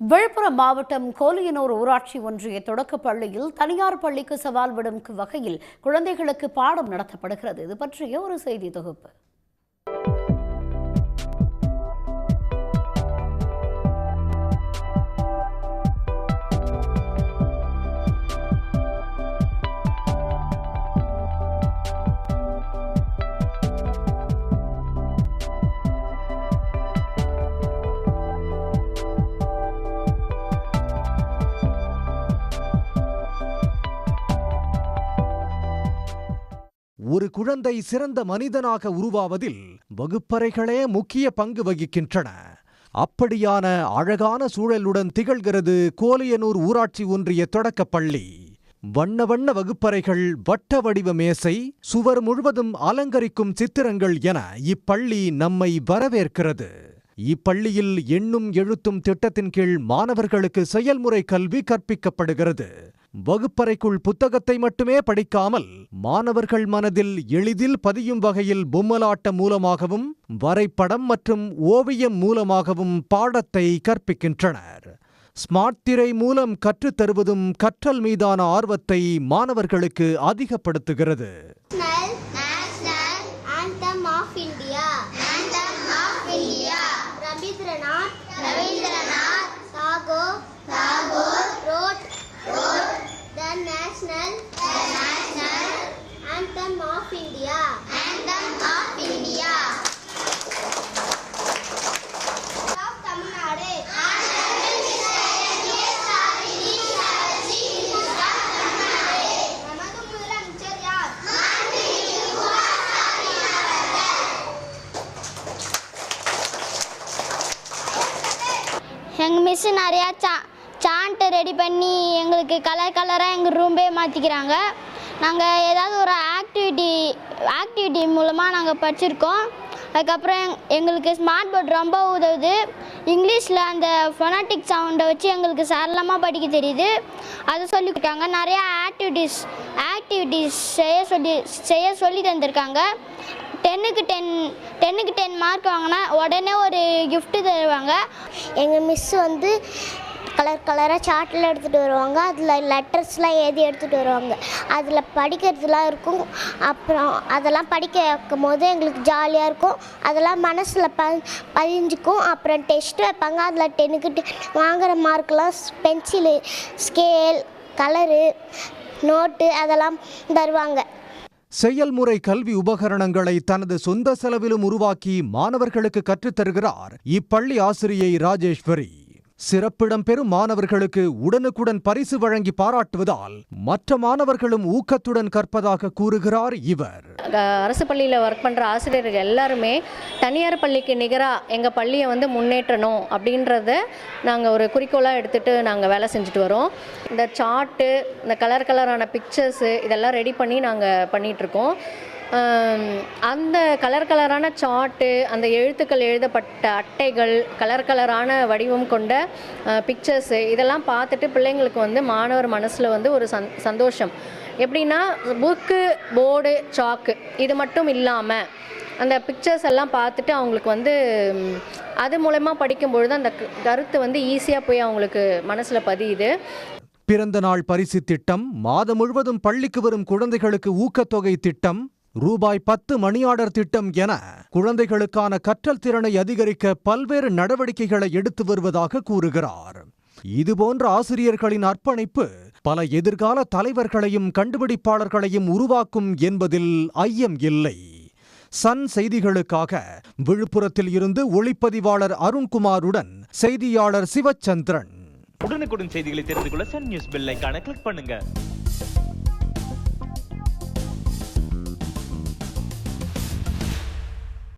விழுப்புரம் மாவட்டம் கோலியனூர் ஊராட்சி ஒன்றிய தொடக்கப் பள்ளியில் தனியார் பள்ளிக்கு சவால் விடும் வகையில் குழந்தைகளுக்கு பாடம் நடத்தப்படுகிறது. இது பற்றிய ஒரு செய்தி தொகுப்பு. ஒரு குழந்தை சிறந்த மனிதனாக உருவாவதில் வகுப்பறைகளே முக்கிய பங்கு வகிக்கின்றன. அப்படியான அழகான சூழலுடன் திகழ்கிறது கோலியனூர் ஊராட்சி ஒன்றிய தொடக்கப்பள்ளி. வண்ண வண்ண வகுப்பறைகள், வட்ட வடிவ மேசை, சுவர் முழுவதும் அலங்கரிக்கும் சித்திரங்கள் என இப்பள்ளி நம்மை வரவேற்கிறது. இப்பள்ளியில் எண்ணும் எழுத்தும் திட்டத்தின் கீழ் மாணவர்களுக்கு செயல்முறை கல்வி கற்பிக்கப்படுகிறது. வகுப்பறைக்குள் புத்தகத்தை மட்டுமே படிக்காமல் மாணவர்கள் மனதில் எளிதில் பதியும் வகையில் பொம்மலாட்டம் மூலமாகவும் வரைபடம் மற்றும் ஓவியம் மூலமாகவும் பாடத்தை கற்பிக்கின்றனர். ஸ்மார்ட் திரை மூலம் கற்றுத்தருவதும் கற்றல் மீதான ஆர்வத்தை மாணவர்களுக்கு அதிகப்படுத்துகிறது. National anthem of India. Anthem of India. Of Tamil Nadu. நமது முதலமைச்சர் யார்? எங்க மிஸ் நிறைய சாண்ட் ரெடி பண்ணி எங்களுக்கு கலராக எங்கள் ரூம்பே மாற்றிக்கிறாங்க. நாங்கள் ஏதாவது ஒரு ஆக்டிவிட்டி மூலமாக நாங்கள் படிச்சிருக்கோம். அதுக்கப்புறம் எங்களுக்கு ஸ்மார்ட் போர்ட் ரொம்ப உதவுது. இங்கிலீஷில் அந்த ஃபொனாட்டிக் சவுண்டை வச்சு எங்களுக்கு சரளமாக படிக்க தெரியுது. அதை சொல்லி கொடுத்தாங்க. நிறையா ஆக்டிவிட்டிஸ் செய்ய சொல்லி தந்திருக்காங்க. 10க்கு 10 மார்க் வாங்கினா உடனே ஒரு கிஃப்ட்டு தருவாங்க. எங்கள் மிஸ் வந்து கலராக சார்ட்டில் எடுத்துகிட்டு வருவாங்க. அதில் லெட்டர்ஸ்லாம் எழுதி எடுத்துகிட்டு வருவாங்க. அதில் படிக்கிறதுலாம் இருக்கும். அப்புறம் அதெல்லாம் படிக்க வைக்கும் போது எங்களுக்கு ஜாலியாக இருக்கும். அதெல்லாம் மனசில் பதிஞ்சிக்கும். அப்புறம் டெஸ்ட் வைப்பாங்க. அதில் 10க்கு 10 வாங்குகிற மார்க்கெலாம் பென்சிலு, ஸ்கேல், கலரு, நோட்டு அதெல்லாம் தருவாங்க. செயல்முறை கல்வி உபகரணங்களை தனது சொந்த செலவிலும் உருவாக்கி மாணவர்களுக்கு கற்றுத்தருகிறார் இப்பள்ளி ஆசிரியை ராஜேஸ்வரி. சிறப்பிடம் பெறும் மாணவர்களுக்கு உடனுக்குடன் பரிசு வழங்கி பாராட்டுவதால் மற்ற மாணவர்களும் ஊக்கத்துடன் கற்பதாக கூறுகிறார் இவர். அரசு பள்ளியில் ஒர்க் பண்ணுற ஆசிரியர்கள் எல்லாருமே தனியார் பள்ளிக்கு நிகராக எங்கள் பள்ளியை முன்னேற்றணும் அப்படின்றத நாங்கள் ஒரு குறிக்கோளாக எடுத்துகிட்டு நாங்கள் வேலை செஞ்சுட்டு வரோம். இந்த சார்ட்டு, இந்த கலரான பிக்சர்ஸு இதெல்லாம் ரெடி பண்ணி நாங்கள் பண்ணிகிட்ருக்கோம். அந்த கலரான சார்ட்டு, அந்த எழுத்துக்கள் எழுதப்பட்ட அட்டைகள், கலரான வடிவம் கொண்ட பிக்சர்ஸு இதெல்லாம் பார்த்துட்டு பிள்ளைங்களுக்கு மாணவர் மனசில் ஒரு சந்தோஷம். எப்படின்னா புக்கு, போர்டு, சாக்கு இது மட்டும் இல்லாமல் அந்த பிக்சர்ஸ் எல்லாம் பார்த்துட்டு அவங்களுக்கு அது மூலமாக படிக்கும்பொழுது அந்த கருத்து ஈஸியாக போய் அவங்களுக்கு மனசில் பதியுது. பிறந்த நாள் பரிசு திட்டம், மாதம் முழுவதும் பள்ளிக்கு வரும் குழந்தைகளுக்கு ஊக்கத்தொகை திட்டம், ரூபாய் 10 மணியாடர் திட்டம் என குழந்தைகளுக்கான கற்றல் திறனை அதிகரிக்க பல்வேறு நடவடிக்கைகளை எடுத்து வருவதாக கூறுகிறார். இதுபோன்ற ஆசிரியர்களின் அர்ப்பணிப்பு பல எதிர்கால தலைவர்களையும் கண்டுபிடிப்பாளர்களையும் உருவாக்கும் என்பதில் ஐயம் இல்லை. சன் செய்திகளுக்காக விழுப்புரத்தில் இருந்து ஒளிப்பதிவாளர் அருண்குமாருடன் செய்தியாளர் சிவச்சந்திரன். உடனுக்குடன் செய்திகளை தெரிந்து கொள்ள சன் நியூஸ் பெல் ஐகானை கிளிக் பண்ணுங்க.